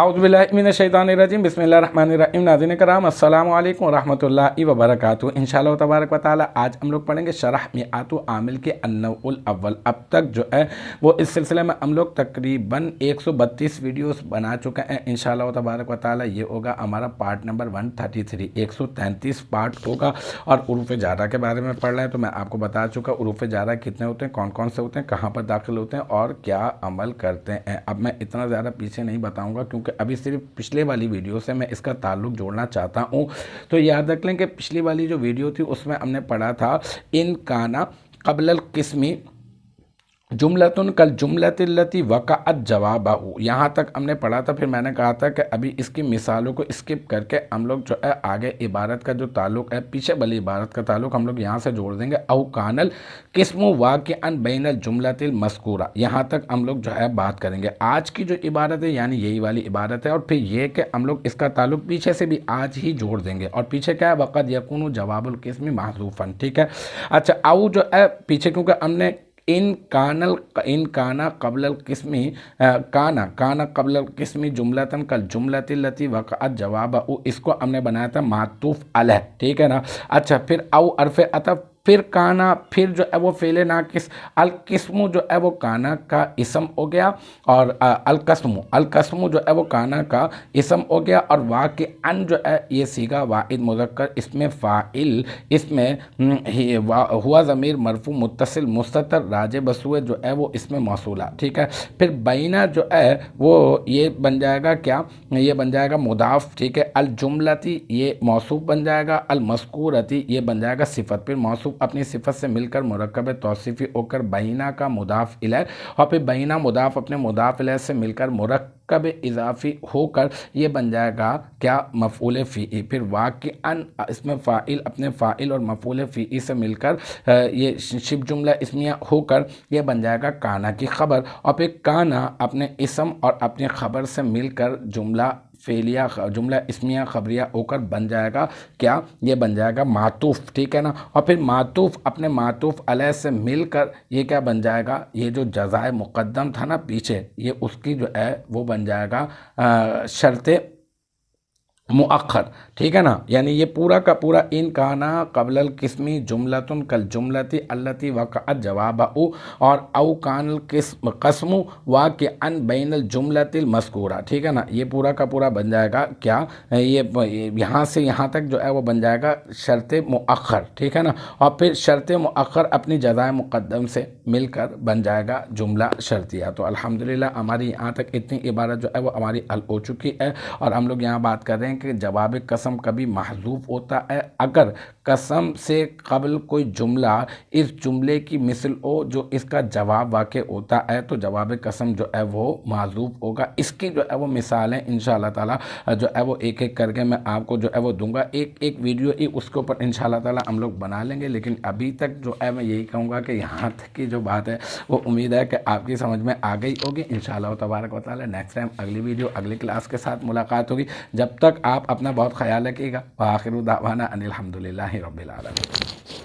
औज़ुबिल्लाहि मिनश्शैतानिर्रजीम बिस्मिल्लाहिर्रहमानिर्रहीम। नाज़रीन कराम अस्सलामु अलैकुम वरहमतुल्लाहि वबरकातुहू। इंशाअल्लाह तबारक व तआला आज हम लोग पढ़ेंगे शरह मिआतु आमिल के अन्नउल अव्वल। अब तक जो है वो इस सिलसिले में हम लोग तकरीबन 132 वीडियोस बना चुके हैं। इंशाअल्लाह तबारक व तआला ये होगा हमारा पार्ट नंबर 133, 133 पार्ट होगा। और उरूफ़ जारा के बारे में पढ़ रहे हैं तो मैं आपको बता चुका उरूफ़ जारा कितने होते हैं, कौन कौन से होते हैं, कहाँ पर दाखिल होते हैं और क्या अमल करते हैं। अब मैं इतना ज़्यादा पीछे नहीं बताऊँगा क्योंकि अभी सिर्फ पिछले वाली वीडियो से मैं इसका ताल्लुक जोड़ना चाहता हूँ। तो याद रख लें कि पिछली वाली जो वीडियो थी उसमें हमने पढ़ा था इन काना क़ब्लल क़िस्मी जुमलतुन कल जुमलतिल्लती वक़अत जवाबहु, यहाँ तक हमने पढ़ा था। फिर मैंने कहा था कि अभी इसकी मिसालों को स्किप करके हम लोग जो है आगे इबारत का जो ताल्लुक़ है, पीछे वाली इबारत का ताल्लुक़ हम लोग यहाँ से जोड़ देंगे। औ कानल किस्मु वाक़िअन बैनल जुमलतिल मज़कूरा, यहाँ तक हम लोग जो है बात करेंगे। आज की जो इबारत है यानी यही वाली इबारत है और फिर ये कि हम लोग इसका ताल्लुक़ पीछे से भी आज ही जोड़ देंगे। और पीछे क्या है, वक़द यकूनु जवाबुल किस्मी महज़ूफ़न, ठीक है। अच्छा, औ जो है पीछे क्योंकि हमने इन काना क़ब्लल किस्मी काना क़ब्लल किस्मी जुमलतन कल जुमलतिल्लती वक़अत जवाबहु, इसको हमने बनाया था मातूफ़ अलैह, ठीक है ना। अच्छा, फिर औ अर्फ़ अतफ़, फिर काना, फिर जो है वो फ़ेले नाकिस, अल किस्मु जो है वो काना का इसम हो गया और अल कसमु जो है वो काना का इसम हो गया। और वाक़िअन जो है ये सीगा वाहिद मुज़क्कर, इसमें फ़ाइल, इसमें हुआ ज़मीर मरफ़ू मुत्तसिल मुस्ततर राजे बसुए जो है वो इसमें मौसूला, ठीक है। फिर बैना जो है वो ये बन जाएगा क्या, ये बन जाएगा मुदाफ़, ठीक है। अल जुमलती ये मौसूफ़ बन जाएगा, अल मज़कूरती ये बन जाएगा सिफ़त। फिर मौसूफ़ अपनी सिफत से मिलकर मुरक्कब तौसीफ़ी होकर बैना का मुदाफ़ इलैह, और फिर बैना मुदाफ़ अपने मुदाफ़ इलैह से मिलकर मुरक्कब इज़ाफ़ी होकर ये बन जाएगा क्या, मफ़ऊल फ़ीई। फिर वाक़िअन इसमें फ़ाइल अपने फ़ाइल और मफ़ऊल फ़ीई से मिलकर ये शिब जुमला इसमिया होकर ये बन जाएगा काना की ख़बर। और फिर काना अपने इसम और अपने ख़बर से मिलकर जुमला फ़ेलिया जुमला इसमिया ख़बरिया होकर बन जाएगा क्या, ये बन जाएगा मातूफ़, ठीक है ना। और फिर मातूफ़ अपने मातूफ़ अलैह से मिलकर ये क्या बन जाएगा, ये जो जज़ाए मुक़द्दम था ना पीछे, ये उसकी जो है वो बन जाएगा शर्ते मुअक्खर, ठीक है ना। यानी ये पूरा का पूरा इन काना क़ब्लल किस्मी जुमलतुन कल जुमलती अल्लती वक़अत जवाबहु और औ कानल क़स्मु वाक़िअन बैनल जुमलतिल मज़कूरा, ठीक है ना। ये पूरा का पूरा बन जाएगा क्या, ये यहाँ से यहाँ तक जो है वो बन जाएगा शर्ते मुअक्खर, ठीक है ना। और फिर शर्ते मुअक्खर अपनी जज़ाए मुक़द्दम से मिलकर बन जाएगा जुमला शर्तिया। तो अल्हम्दुलिल्लाह हमारी यहाँ तक इतनी इबारत जो है वो हमारी हल हो चुकी है। और हम लोग यहाँ बात कर रहे हैं कि जवाब कसम कभी महज़ूफ़ होता है अगर कसम से कबल कोई जुमला इस जुमले की मिसल हो जो इसका जवाब वाक़े होता है, तो जवाब कसम जो है वो महज़ूफ़ होगा। इसकी जो है वो मिसालें इंशाअल्लाह ताला जो है वो एक एक करके मैं आपको जो है वो दूंगा, एक एक वीडियो ही उसके ऊपर इंशाअल्लाह ताला हम लोग बना लेंगे। लेकिन अभी तक जो है मैं यही कहूँगा कि यहाँ तक की जो बात है वो उम्मीद है कि आपकी समझ में आ गई होगी। इंशाअल्लाह तबारक व तआला नेक्स्ट टाइम अगली वीडियो अगली क्लास के साथ मुलाकात होगी। जब तक आप अपना बहुत ख्याल रखिएगा। व आखिरु दावाना अनिल हम्दुलिल्लाहि रब्बिल आलमीन।